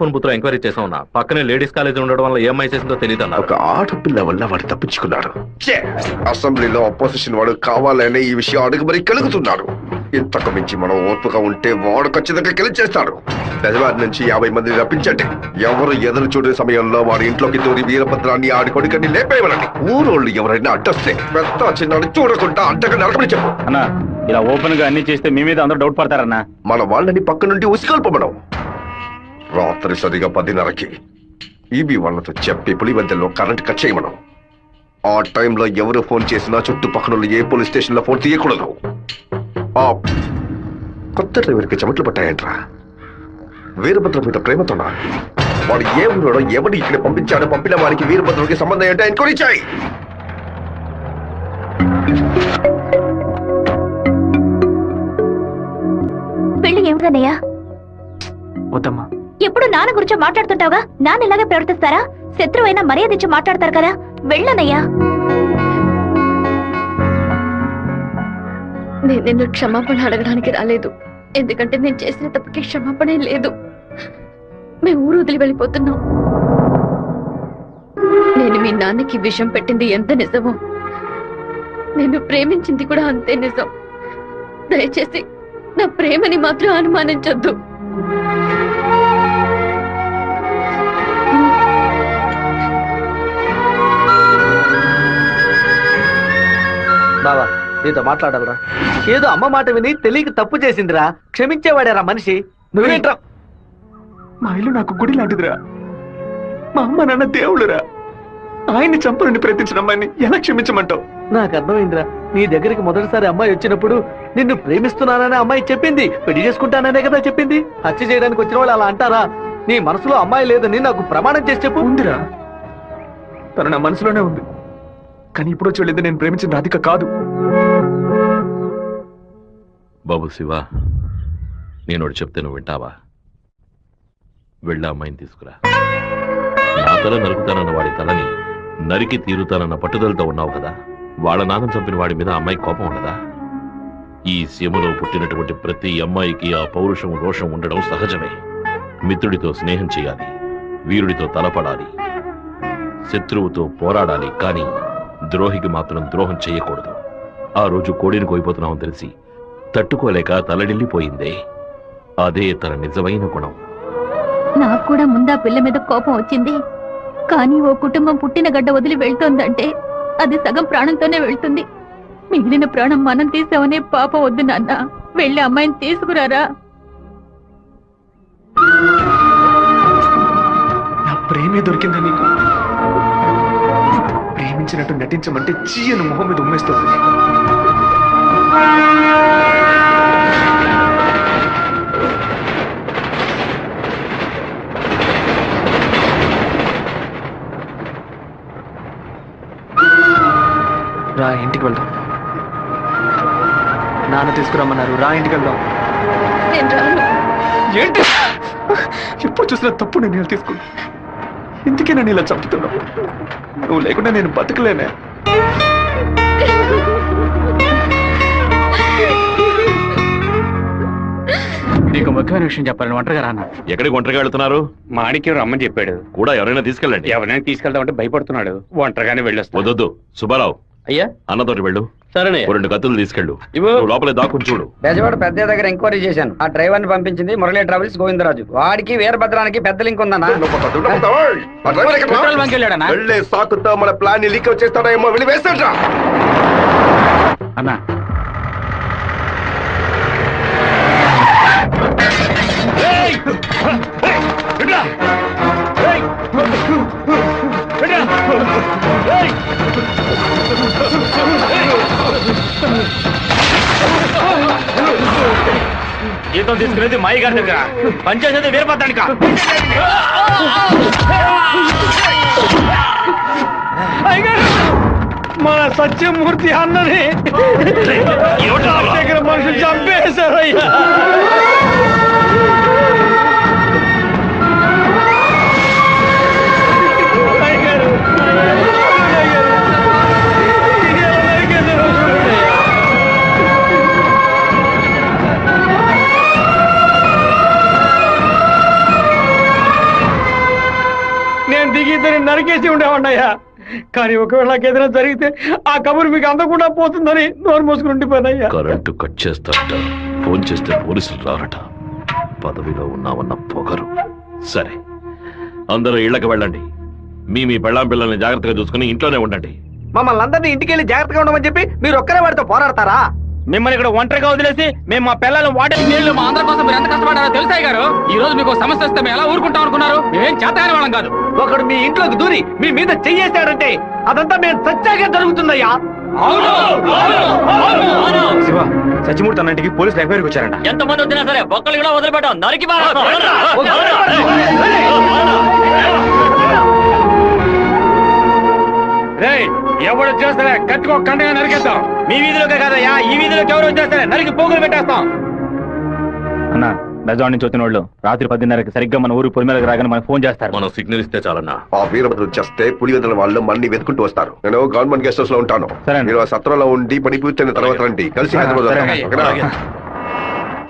పుత్ర ఎంక్వైరీ చేసామన్నా. పక్కనే ladies college ఉండడం వల్ల ఏమై చేసిందో తెలియదు అన్న. ఒక ఆడపిల్ల వల్ల వాడు తప్పించుకున్నాడు. అసెంబ్లీలో అపోజిషన్ వాడు కావాలనే ఈ విషయం అడుగు మరీ కలుగుతున్నాడు. ఇంతకు మించి మనం ఓర్పుగా ఉంటే వాడు ఖచ్చితంగా గెలిచేస్తాడు. పెదవారి నుంచి 50 మందిని రప్పించండి. ఎవరు ఎదురు చూడే సమయంలో వాడి ఇంట్లోకి దూరి వీరభద్రాన్ని ఆడి కొడుకని లేపేయమనండి. ఊరోళ్ళు ఎవరైనా అడ్డొస్తే పెద్ద చిన్నాడు చూడకుండా అడ్డగా నడకని చెప్పు అన్నా. ఇలా ఓపెన్ గా అన్ని చేస్తే మీ మీద అందరూ డౌట్ పడతారన్నా. మన వాళ్ళని పక్క నుండి ఉసిగల్పమనం. రాత్రి సరిగా 10:30కి ఈబీ వాళ్ళతో చెప్పి పులివెందుల్లో కరెంట్ కట్ చేయమనం. ఆ టైంలో ఎవరు ఫోన్ చేసినా చుట్టుపక్కల ఏ పోలీస్ స్టేషన్ లో ఫోన్ తీయకూడదు. ఆ కొత్త డ్రైవర్కి చెమట్లు పట్టాయంట్రా. వీరభద్ర మీద ప్రేమతోనా? వాడు ఏ ఊరోడో ఎవడు ఇక్కడ పంపించాడో పంపిన వారికి వీరభద్రుడికి సంబంధం ఏంటో ఎంక్వైరీ చేయి. పెళ్లి ఏమిటన్నయ్యా? వద్దమ్మా. ఎప్పుడు నాన్న గురించి మాట్లాడుతుంటావుగా, నాన్న ఇలాగే ప్రవర్తిస్తారా? శత్రువైనా మర్యాద ఇచ్చి మాట్లాడతారు కదా, వెళ్ళనయ్యా. నేను నిన్ను క్షమాపణ అడగడానికి రాలేదు. ఎందుకంటే నేను చేసిన తప్పుకి క్షమాపణ లేదు. మేము ఊరు వదిలి వెళ్ళిపోతున్నాం. నేను మీ నాన్నకి విషం పెట్టింది ఎంత నిజమో, నేను ప్రేమించింది కూడా అంతే నిజం. దయచేసి నా ప్రేమని మాత్రం అనుమానించొద్దు. బావా, నీతో మాట్లాడాలరా. ఏదో అమ్మ మాట విని తెలియక తప్పు చేసిందిరా. క్షమించేవాడేరా మనిషి. నువ్వేంట్రా? మా ఇల్లు నాకు గుడి లాంటిదిరా. మా అమ్మ నాన్న దేవుళ్ళురా. ఆయన్ని చంపాలని ప్రయత్నించిన అమ్మాయిని ఎలా క్షమించమంటావు? నాకు అర్థమైందిరా. నీ దగ్గరికి మొదటిసారి అమ్మాయి వచ్చినప్పుడు నిన్ను ప్రేమిస్తున్నాననే అమ్మాయి చెప్పింది. పెళ్లి చేసుకుంటాననే కదా చెప్పింది. హత్య చేయడానికి వచ్చిన వాళ్ళు అలా అంటారా? నీ మనసులో అమ్మాయి లేదని నాకు ప్రమాణం చేసి చెప్పు. ఉందిరా, తను నా మనసులోనే ఉంది. కానీ ఇప్పుడు వచ్చి వెళ్ళింది నేను ప్రేమించిన రాధిక కాదు. బాబు శివ, నేను చెప్తే నువ్వు వింటావా? వెళ్ళి అమ్మాయిని తీసుకురా. నా తల నరుకుతానన్న వాడి తలని నరికి తీరుతానన్న పట్టుదలతో ఉన్నావు కదా. వాళ్ళ నాన్న చంపిన వాడి మీద అమ్మాయి కోపం ఉండదా? ఈ సీమలో పుట్టినటువంటి ప్రతి అమ్మాయికి ఆ పౌరుషం రోషం ఉండడం సహజమే. మిత్రుడితో స్నేహం చేయాలి, వీరుడితో తలపడాలి, శత్రువుతో పోరాడాలి. కానీ ద్రోహికి మాత్రం ద్రోహం చేయకూడదు. ఆ రోజు కోడిని కోయిపోతున్నామని తెలిసి తట్టుకోలేక తలడిల్లిపోయిందే, అదే తన నిజమైన గుణం. నాకు కూడా ముందా పిల్ల మీద కోపం వచ్చింది. కానీ ఓ కుటుంబం పుట్టిన గడ్డ వదిలి వెళ్తోందంటే అది సగం ప్రాణంతోనే వెళ్తుంది. మిగిలిన ప్రాణం మనం తీసామనే పాపం వద్దు నాన్న. వెళ్ళి అమ్మాయిని తీసుకురారా. నా ప్రేమే దొరికిందా నీకు? ప్రేమించినట్టు నటించమంటే చీయను మొహం మీద ఉమ్మేస్తుంది. రా, ఇంటికి వెళ్దాం. నాన్న తీసుకురమ్మన్నారు. రా, ఇంటికి వెళ్దాం. ఏంటి ఎప్పుడు చూసినా తప్పు నిర్ణయాలు తీసుకున్నా. ఇందుకే నన్ను ఇలా చంపుతున్నావు. నువ్వు లేకుండా నేను బతకలేనే. నీకు ముఖ్యమైన విషయం చెప్పాలని ఒంటరిగా రానా? ఎక్కడికి ఒంటరిగా వెళ్తున్నారు? మాణిక్యం రమ్మని చెప్పాడు. కూడా ఎవరైనా తీసుకెళ్ళండి. ఎవరైనా తీసుకెళ్దామంటే భయపడుతున్నాడు. ఒంటరిగానే వెళ్ళొస్తా. వద్దొద్దు సుబ్బారావు, అయ్యా అన్నతోటి వెళ్ళు. సరేనే. 2 కత్తులు తీసుకెళ్ళు. నువ్వు లోపలే దాక్కుని చూడు. బెజవాడ పెద్ద దగ్గర ఎంక్వైరీ చేశాను. ఆ డ్రైవర్ ని పంపించింది మురళీ ట్రావెల్స్ గోవిందరాజు. వాడికి వీరభద్రానికి పెద్ద లింక్ ఉందన్నా. వెళ్ళే సాకుతో మన ప్లాన్ ని లీక్ చేస్తాడో ఏమో వెళ్ళి వేస్తాడ్రా. అన్నా, జీతం తీసుకునేది మాయి గారి దగ్గర, పనిచేసేది వీరభద్రానిక. మన సత్యమూర్తి అన్నని మనుషులు చంపేశారయ్యా. దిగి ఇద్దరిని నరికేసి ఉండేవాడినయ్యా. కానీ ఒకవేళ నాకు ఏదైనా జరిగితే ఆ కబురు మీకు అందకుండా పోతుందని నోరు మూసుకుని ఉండిపోయినయ్యా. కరెంటు కట్ చేస్తారట, ఫోన్ చేస్తే పోలీసులు రారట. పదవిలో ఉన్నామన్న పొగరు. సరే, అందరూ ఇళ్లకు వెళ్ళండి. మీ పెళ్ళాం పిల్లల్ని జాగ్రత్తగా చూసుకుని ఇంట్లోనే ఉండండి. మమ్మల్ని అందరినీ ఇంటికి వెళ్ళి జాగ్రత్తగా ఉండమని చెప్పి మీరు ఒక్కరే వాడితో పోరాడతారా? మిమ్మల్ని ఇక్కడ ఒంటరిగా వదిలేసి మేము మా పిల్లలు వాటర్ నీళ్లు మా అందరి కోసం మీరు ఎంత కష్టపడారో తెలుసాయి గారు. ఈ రోజు మీకు సమస్య వస్తే మేము ఎలా ఊరుకుంటాం అనుకున్నారు? మేమేం చేతగాని వాళ్ళం కాదు. ఒకడు మీ ఇంట్లోకి దూరి మీ మీద చెయ్యేశాడంటే అదంతా మేము సత్యాగా జరుగుతుందయ్యా. శివ, సత్యమూర్తి అన్నింటికి పోలీసులు ఎంక్వైరీకి వచ్చారంట. ఎంతమంది వచ్చినా సరే ఒక్కళ్ళు కూడా వదిలిపెట్టాం. నరికి ఎవరు వచ్చేస్తారే కట్టుకో కండగా నరికేస్తాం. మీ వీధిలోకే కాదయ్యా, ఈ వీధిలోకి ఎవరు వచ్చేస్తారే నరికి పోగులు పెట్టేస్తాం. అన్న, బెజవాడ నుంచి వచ్చిన వాళ్ళు రాత్రి 10:30కి సరిగ్గా మన ఊరు పొలిమేరకు రాగానే మనకు ఫోన్ చేస్తారు. మనం సిగ్నల్ ఇస్తే చాలన్నా. ఆ వీరభద్రుడు చేస్తే పులివెందుల వాళ్ళు మన్ని వెతుకుంటూ వస్తారు. నేను గవర్నమెంట్ గెస్ట్ హౌస్ లో ఉంటాను. సరే. మీరు ఆ సత్రంలో ఉండి పని పూర్తయిన తర్వాత రండి, కలిసి హైదరాబాద్ సరే. వెళ్దాం. ఓకేనా?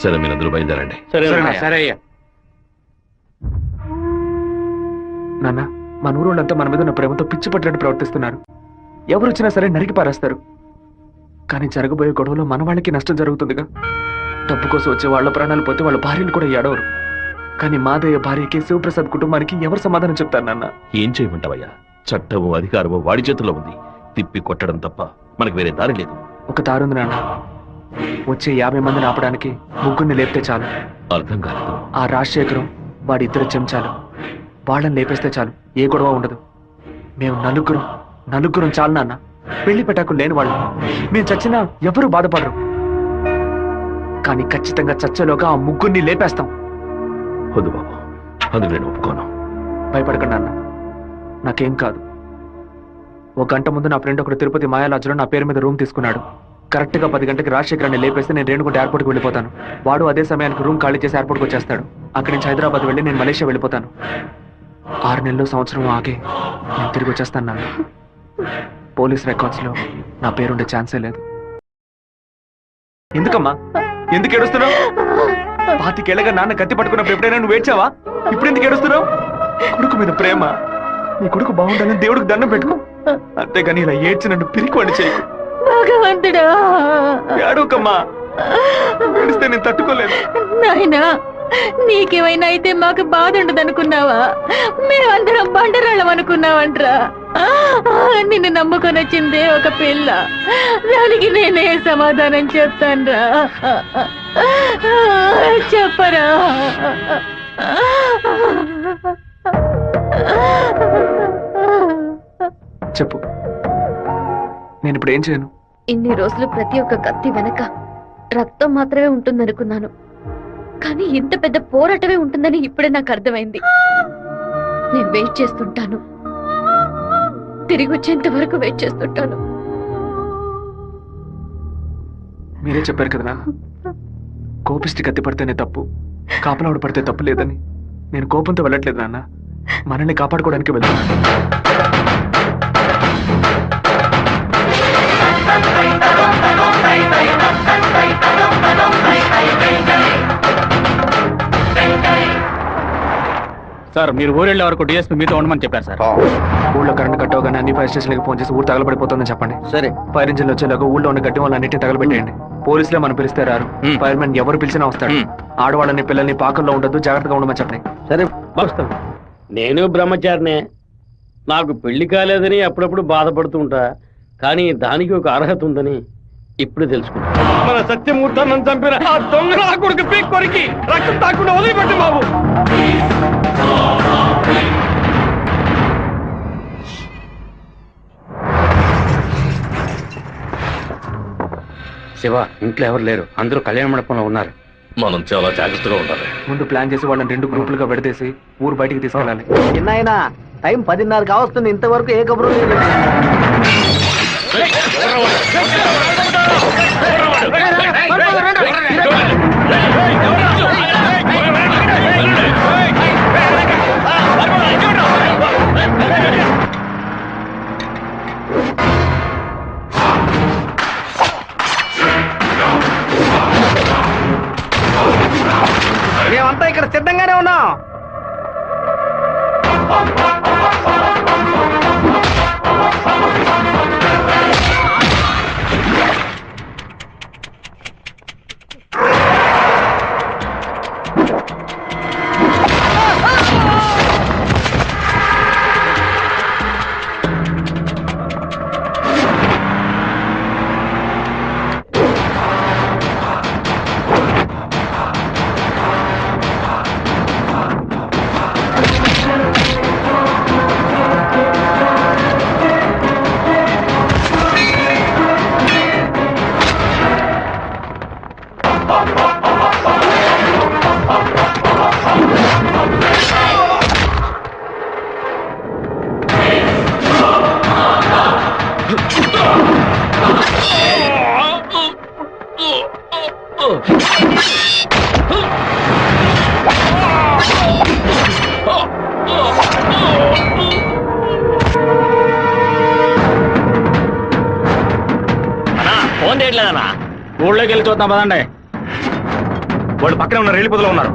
సరే, మీరందరూ బయలుదేరండి. సరే అయ్యా. నాన్న, మన ఊరోళ్ళంతా మన మీద ఉన్న ప్రేమతో పిచ్చి పట్టినట్టు ప్రవర్తిస్తున్నారు. ఎవరు వచ్చినా సరే నరికి పారేస్తారు. కానీ జరగబోయే గొడవలో మన వాళ్ళకి నష్టం జరుగుతుందిగా. డబ్బు కోసం వచ్చే వాళ్ళ ప్రాణాలు పోతే వాళ్ళ భార్యలు కూడా ఏడవరు. కానీ మాదయ్య భార్యకి శివప్రసాద్ కుటుంబానికి ఎవరు సమాధానం చెప్తారు నాన్న? ఏం చేయమంటావయ్యా? చట్టము అధికారము వాడి చేతుల్లో ఉంది. తిప్పి కొట్టడం తప్ప మనకు వేరే దారి లేదు. ఒక దారుంది నాన్న. వచ్చే 50 మందిని ఆపడానికి ముగ్గురిని లేపితే చాలు. అర్థం కాలేదు. ఆ రాజశేఖరం వాడి ఇద్దరు చెంచాలు, వాళ్ళని లేపేస్తే చాలు, ఏ గొడవ ఉండదు. మేము నలుగురం చాలు నాన్న. పెళ్లి పెట్టాకులు లేని వాళ్ళు. మేము చచ్చినా ఎవరూ బాధపడరు. కానీ ఖచ్చితంగా చచ్చేలోగా ఆ ముగ్గురిని లేపేస్తాం. వద్దు బాబు, అందుకు నేను ఒప్పుకోను. భయపడకండి నాన్న, నాకేం కాదు. 1 గంట ముందు నా ఫ్రెండ్ ఒకడు తిరుపతి మాయాలాజ్లో నా పేరు మీద రూమ్ తీసుకున్నాడు. కరెక్ట్ గా 10 గంటకి రాజశేఖరాన్ని లేపేస్తే నేను రేణుగుంట ఎయిర్పోర్ట్కి వెళ్ళిపోతాను. వాడు అదే సమయానికి రూమ్ ఖాళీ చేసి ఎయిర్పోర్ట్కి వచ్చేస్తాడు. అక్కడి నుంచి హైదరాబాద్ వెళ్ళి నేను మలేషియా వెళ్ళిపోతాను. 6 నెలలు సంవత్సరం ఆగే నేను తిరిగి వచ్చేస్తాను నాన్న. పోలీస్ రికార్డ్స్ లో నా పేరుండే ఛాన్సే లేదు. ఎందుకమ్మా, ఎందుకు ఏడుస్తున్నావు? 25 ఏళ్ళగా నాన్న కత్తి పట్టుకున్నప్పుడు ఎప్పుడైనా నువ్వు ఏడ్చావా? ఇప్పుడు ఎందుకు ఏడుస్తున్నావు? కొడుకు మీద ప్రేమ. నీ కొడుకు బాగుండాలని దేవుడికి దండం పెట్టుకో. అంతేగాని ఇలా ఏడ్చి నన్ను పిరికివాడి చేయకు. భగవంతుడా, ఏడవకమ్మా. ఏడిస్తే నేను తట్టుకోలేదు. నాయనా, నీకేమైనా అయితే మాకు బాధ ఉండదనుకున్నావా? మేమందరం బండరాళ్ళం అనుకున్నావంట్రా. నిన్ను నమ్ముకొని వచ్చిందే ఒక పిల్ల. దానికి నేనే సమాధానం చెప్తాన్రా. చెప్పరా? చెప్పు, నేను ఇప్పుడు ఏం చేయను? ఇన్ని రోజులు ప్రతి ఒక్క కత్తి వెనక రక్తం మాత్రమే ఉంటుందనుకున్నాను. కానీ ఇంత పెద్ద పోరాటమే ఉంటుందని ఇప్పుడే నాకు అర్థమైంది. నేను వెయిట్ చేస్తుంటాను, తిరిగి వచ్చేంత వరకు వెయిట్ చేస్తుంటాను. మీరే చెప్పారు కదా నాన్న, కోపిష్టి కత్తి పడితేనే తప్పు, కాపలావిడ పడితే తప్పు లేదని. నేను కోపంతో వెళ్ళట్లేదు నాన్న, మనల్ని కాపాడుకోవడానికి వెళ్తున్నాను. సార్, మీరు ఊరెళ్ళే వరకు డిఎస్పీ మీతో ఉండమని చెప్పారు సార్. ఊళ్ళో కరెంట్ కట్ అవగానే అన్ని ఫైర్ స్టేషన్లకు ఫోన్ చేసి ఊరు తగలబడిపోతుందని చెప్పండి. సరే. ఫైర్ ఇంజిన్ వచ్చేలాగా ఊళ్ళో ఉన్న గడ్డి వాళ్ళన్నింటినీ తగలబెట్టేయండి. పోలీసులే మనం పిలిస్తే రారు. ఫైర్ మ్యాన్ ఎవరు పిలిచినా వస్తాడు. ఆడవాళ్ళని పిల్లల్ని పాకల్లో ఉండదు, జాగ్రత్తగా ఉండమని చెప్పండి. సరే. నేను బ్రహ్మచారినే. నాకు పెళ్లి కాలేదని అప్పుడప్పుడు బాధపడుతూ ఉంటా. కానీ దానికి ఒక అర్హత ఉందని ఇప్పుడు తెలుసుకున్నా. మన సత్యమూర్తాన్ని చంపిన ఆ దొంగ నా కొడుకు పీక్ కొరికి రక్తం తాకుండా వదిలిపెట్టు బాబు. శివ, ఇంట్లో ఎవరు లేరు, అందరూ కళ్యాణ మండపంలో ఉన్నారు. మనం చాలా జాగ్రత్తగా ఉండాలి. ముందు ప్లాన్ చేసి వాళ్ళని 2 గ్రూపులుగా విడదీసి ఊరు బయటికి తీసుకెళ్ళాలి. చిన్నాయనా, టైం 10:30 కావస్తుంది, ఇంతవరకు ఏ కబురు లేదు. మేమంతా ఇక్కడ సిద్ధంగానే ఉన్నాం. పని చేయట్లేదన్నా. ఊళ్ళోకి వెళ్ళి చూద్దాం పదండి. వాళ్ళు పక్కనే ఉన్న రైలు పొదలో ఉన్నారు.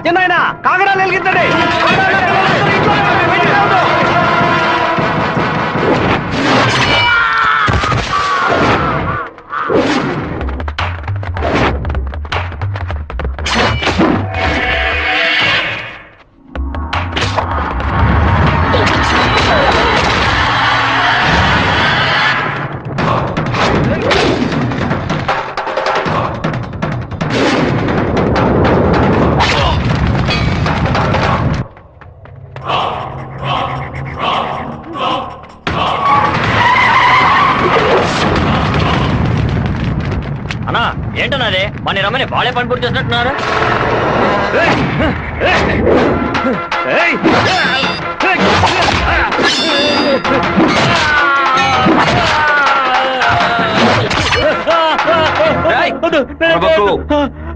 చిన్నాయన కాగడాలు వెలిగించండి. అన్నా ఏంటన్నా అదే మన రమ్మని బాలే పని పూర్తి చేసినట్టున్నారు.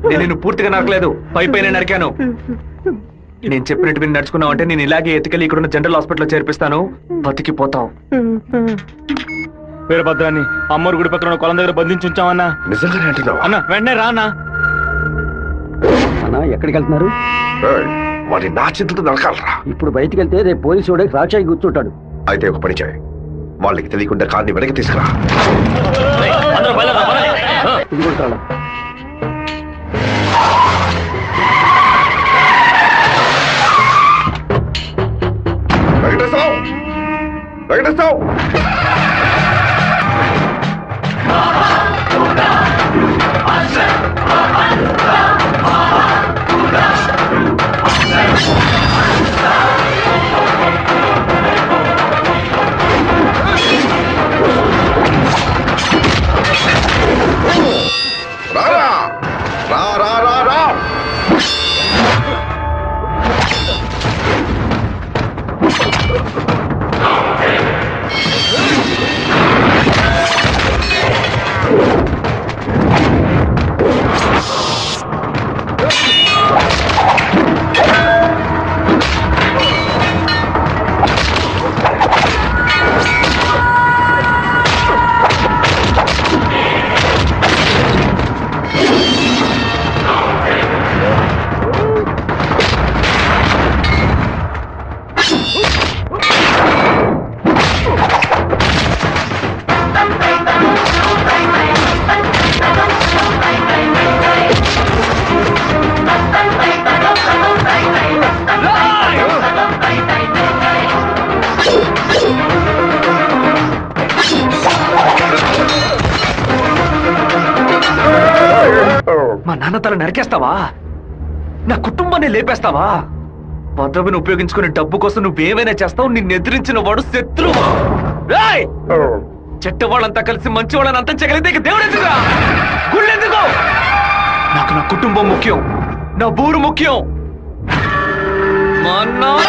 నేను నిన్ను పూర్తిగా నరకలేదు, పైపైన నరికాను. నేను చెప్పినట్టు మీరు నడుచుకున్నావు అంటే నేను ఇలాగే ఎత్తుకెళ్ళి ఇక్కడున్న జనరల్ హాస్పిటల్లో చేర్పిస్తాను, బతికిపోతావు. వీరభద్రాన్ని అమ్మోరు గుడి పక్కన కొలం దగ్గర బంధించి ఉంచామన్నా. నిజంగానే అంటున్నావా? అన్న వెంటనే రా అన్నా. అన్నా ఎక్కడికి వెళ్తున్నారు? వాడి నా చేతులతో నరకాలరా. ఇప్పుడు బయటికి వెళ్తే రేపు పోలీసు వాడే రాక్షాయి కూర్చుంటాడు. అయితే ఒక పని చేయి, వాళ్ళకి తెలియకుండా కార్ని వెనక్కి తీసుకురా. అందరూ బయలుదేరదాం. ఇది కూడా వెంకటేశ్వరరావు, వెంకటేశ్వరరావు, రారా, రా రా రా రా. మా నాన్న తల నరికేస్తావా? నా కుటుంబాన్ని లేపేస్తావా? పదవిని ఉపయోగించుకునే డబ్బు కోసం నువ్వేమైనా చేస్తావు. నిన్ను ఎదిరించిన వాడు శత్రువు. చెట్ట వాళ్ళంతా కలిసి మంచి వాళ్ళని అంతం చేయగలిగితే ఇక దేవుడు ఎందుకురా? గుళ్ళు ఎందుకు? నాకు నా కుటుంబం ముఖ్యం, నా ఊరు ముఖ్యం. మా నాన్న